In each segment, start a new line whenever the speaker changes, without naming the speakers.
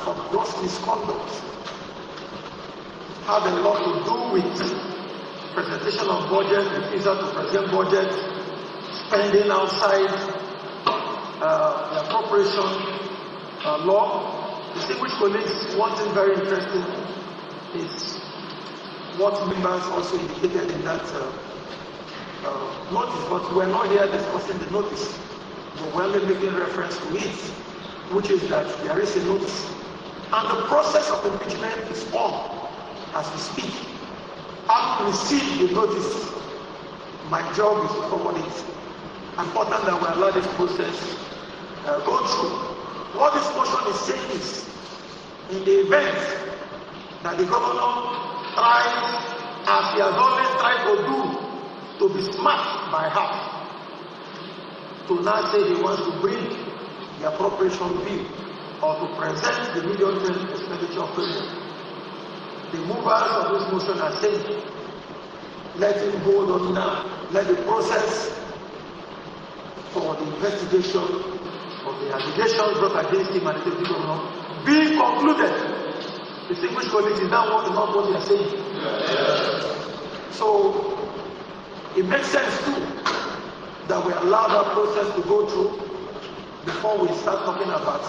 of those misconducts have a lot to do with presentation of budget, refusal to present budget, spending outside the appropriation law. Distinguished colleagues, one thing very interesting is what members also indicated in that notice, but we're not here discussing the notice, but we're only making reference to it, which is that there is a notice. And the process of impeachment is on as we speak. Having received the notice, my job is to forward it. Important that we allow this process go through. What this motion is saying is, in the event that the governor tries, as he has always tried to do, to be smart by half, to now say he wants to bring the appropriation bill or to present the medium-term expenditure framework, the movers of this motion are saying, let him hold on now, let the process for the investigation of the allegations brought against him and the deputy governor be concluded. Distinguished colleagues, is that not what they are saying? Yes. So it makes sense too that we allow that process to go through before we start talking about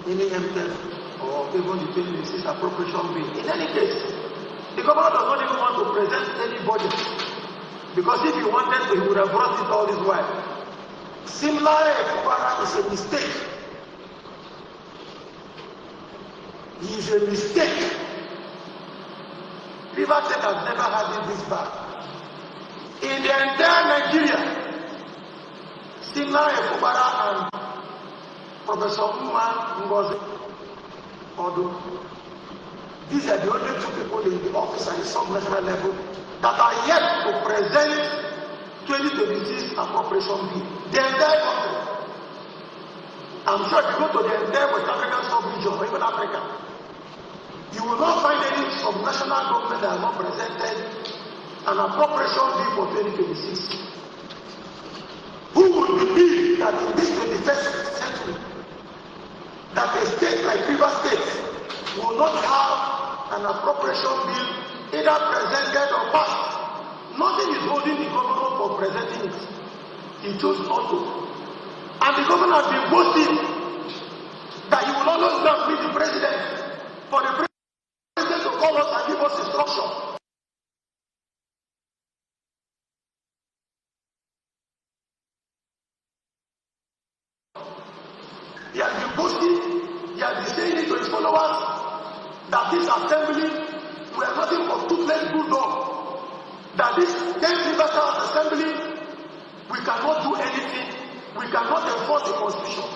any MTF or even the 2026 appropriation bill. In any case, the governor does not even want to present any budget, because if he wanted to, he would have brought it all this while. Similarly, FUBARA is a mistake. He is a mistake. River State has never had it this bad. In the entire Nigeria, similarly, FUBARA and Professor Ngozi Odu, these are the only two people in the office at the sub-national level that are yet to present 2026 appropriation bill. The entire country. I'm sure if you go to the entire West African sub-region or even Africa, you will not find any sub-national government that has not presented an appropriation bill for 2026. Who would believe that in this 21st century, that a state like River State will not have an appropriation bill either presented or passed? Nothing is holding the governor for presenting it. He chose not to. And the governor has been boasting that he will always not meet the president for the president to call us and give us instruction. He has been boasting, he has been saying it to his followers that this assembly were nothing but toothless bulldog. That this 10 River Assembly, we cannot do anything, we cannot enforce the constitution.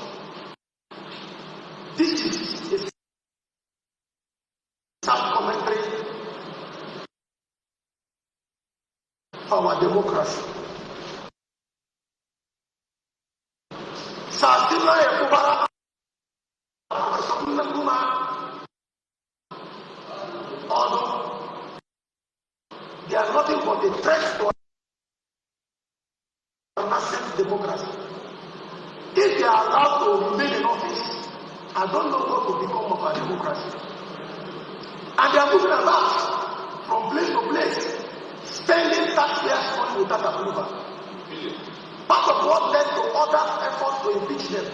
This is a sad commentary for our democracy. Sasila FUBARA, they are nothing but a threat to our nascent democracy. If they are allowed to remain in office, I don't know what will become of our democracy. And they are moving about from place to place, spending taxpayers' money without approval. Part of what led to other efforts to impeach them,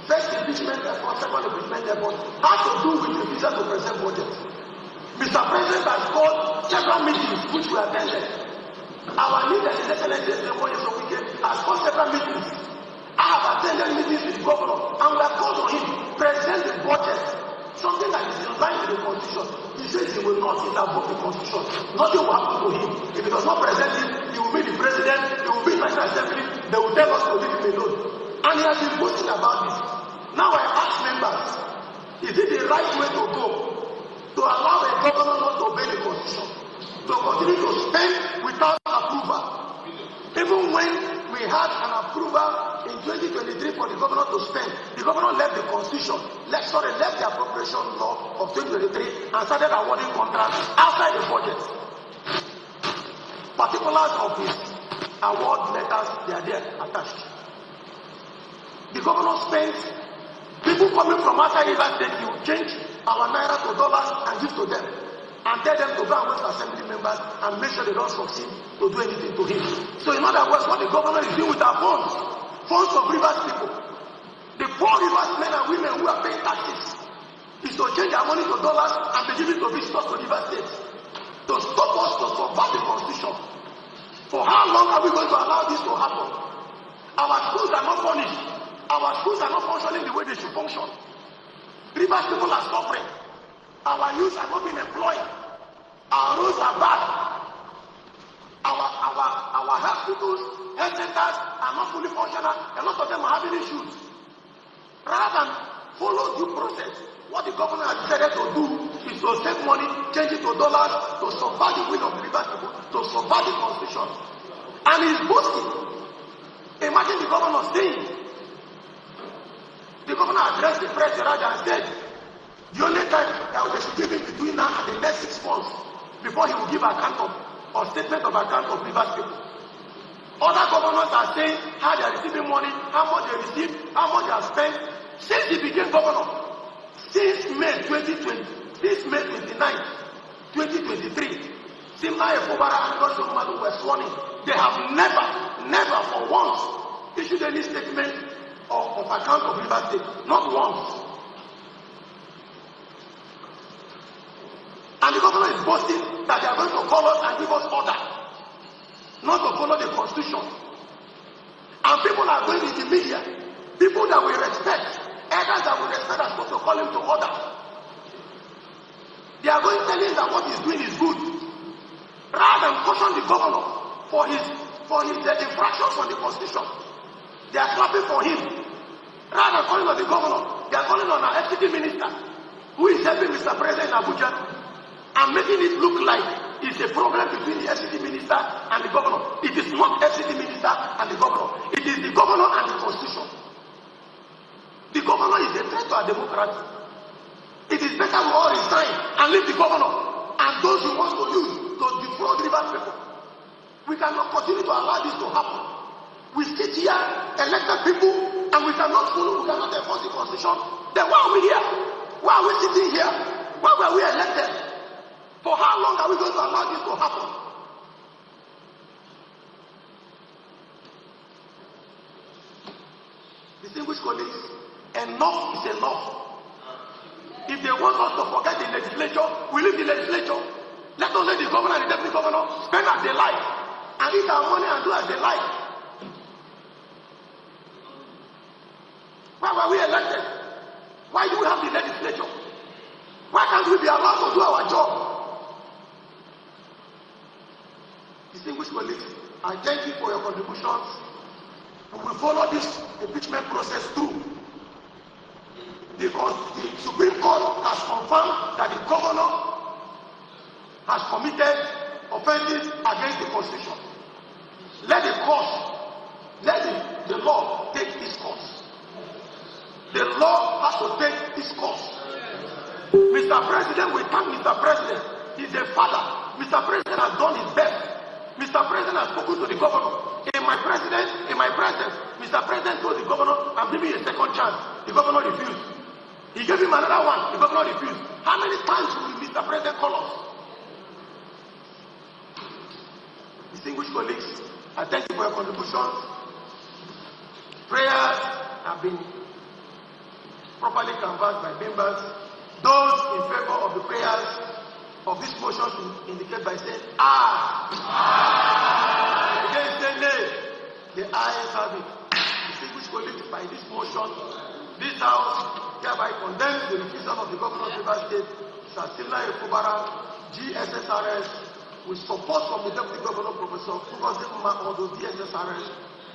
first impeachment effort, second impeachment effort, had to do with the refusal to present budget. Mr. President has called several meetings which we attended. Our leader, His Excellency, has called several meetings. I have attended meetings with the governor, and we have called on him to present the budget, something that is in line with the constitution. He says he will not, he's above the constitution. Nothing will happen to him. If he does not present it, he will be the president, he will be in the National Assembly, they will tell us to leave him alone. And he has been boasting about this. Now I ask members, is it the right way to go? To allow a governor not to obey the constitution, to continue to spend without approval. Even when we had an approval in 2023 for the governor to spend, the governor left the constitution, left the appropriation law of 2023 and started awarding contracts outside the budget. Particulars of his award letters, they are there attached. The governor spent people coming from outside River State, you change our naira to dollars and give to them. And tell them to go and wait for assembly members and make sure they don't succeed to do anything to him. So in other words, what the governor is doing with our funds of Rivers people, the poor Rivers men and women who are paying taxes, is to change our money to dollars and be given to visitors to River State to stop us to subvert the constitution. For how long are we going to allow this to happen? Our schools are not furnished. Our schools are not functioning the way they should function. Rivers people are suffering. Our youth are not being employed. Our roads are bad. Our hospitals, health centers are not fully functional. A lot of them are having issues. Rather than follow due process, what the governor has decided to do is to save money, change it to dollars, to subvert the will of the Rivers people, to subvert the constitution. And he's boasting. Imagine the governor saying, the governor addressed the press and said, the only time that we should give him between now and the next 6 months before he will give account of or statement of account of Rivers people. Other governors are saying how they are receiving money, how much they receive, how much they have spent since he became governor. Since May 2020, since May 29th, 2023, similar FUBARA and Proceedings were sworn in. They have never for once issued any statement of account of Rivers State. Not once. And the governor is boasting that they are going to call us and give us order not to follow the constitution. And people are going in the media, people that we respect, elders that we respect are supposed to call him to order. They are going telling him that what he's doing is good. Rather than caution the governor for his infractions on the constitution, they are clapping for him. Rather than calling on the governor, they are calling on our FCT minister, who is helping Mr. President in Abuja, and making it look like it's a problem between the FCT minister and the governor. It is not FCT minister and the governor. It is the governor and the constitution. The governor is a threat to our democracy. It is better we all resign and leave the governor and those who want to use to defraud Rivers people. We cannot continue to allow this to happen. We sit here, elected people, and we cannot follow, we cannot enforce the constitution. Then why are we here? Why are we sitting here? Why were we elected? For how long are we going to allow this to happen? Distinguished colleagues, enough is enough. If they want us to forget the legislature, we leave the legislature. Let us let the governor and the deputy governor spend as they like and eat our money and do as they like. Why were we elected? Why do we have the legislature? Why can't we be allowed to do our job? Distinguished colleagues, I thank you for your contributions. We will follow this impeachment process through because the Supreme Court has confirmed that the governor has committed offenses against the Constitution. Let the law take its course. The law has to take its course. Mr. President, we thank Mr. President. He's a father. Mr. President has done his best. Mr. President has spoken to the governor. In my presence, Mr. President told the governor, I'm giving you a second chance. The governor refused. He gave him another one. The governor refused. How many times will Mr. President call us? Distinguished colleagues, I thank you for your contributions. Prayers have been properly canvassed by members. Those in favor of the prayers of this motion should indicate by saying aye. Aye. Against say nay. The ayes have it. Distinguished colleagues, by this motion, this House hereby condemns the refusal of the governor of Rivers State, Sasila FUBARA, GSSRS, with support from the Deputy Governor, Professor Fugozi Uma Odo, DSSRS,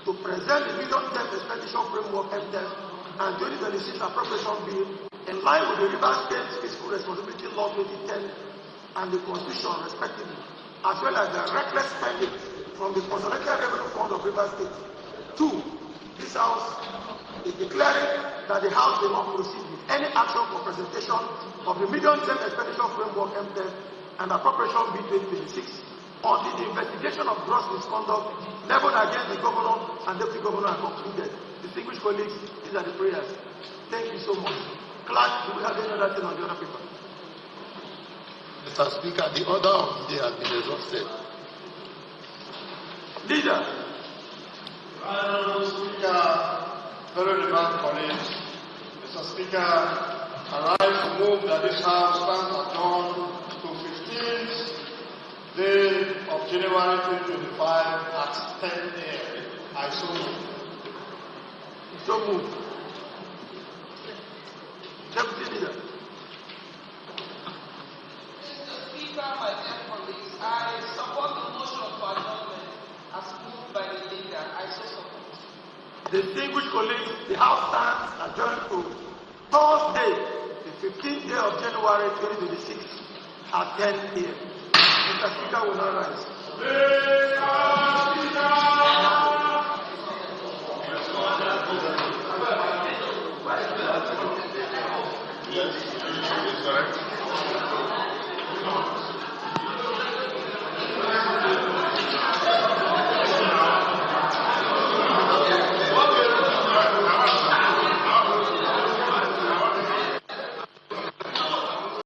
to present the medium-term expenditure framework (MTEF) and 2026 appropriation bill in line with the Rivers State Fiscal Responsibility Law 2010 and the Constitution, respectively, as well as the reckless spending from the Consolidated Revenue Fund of Rivers State. 2. This House is declaring that the House will not proceed with any action for presentation of the medium-term expenditure framework (MTEF) and appropriation bill 2026 until the investigation of gross misconduct leveled against the governor and deputy governor are concluded. Distinguished colleagues, these are the prayers. Thank you so much. Clerk, do we have any other thing on the other paper?
Mr. Speaker, the order of the day has been exhausted.
Leader.
Honorable Speaker, fellow demand colleagues, Mr. Speaker, I rise to move that this House stands adjourned to 15th day of January 2025 at 10 a.m. I so move.
So move. Deputy Leader.
Mr. Speaker, my dear colleagues, I support the motion for adjournment as moved by the leader. I so support.
Distinguished colleagues, the House stands adjourned to Thursday, the 15th day of January 2026 at 10 a.m. Mr. Speaker will now rise.
Yes, correct.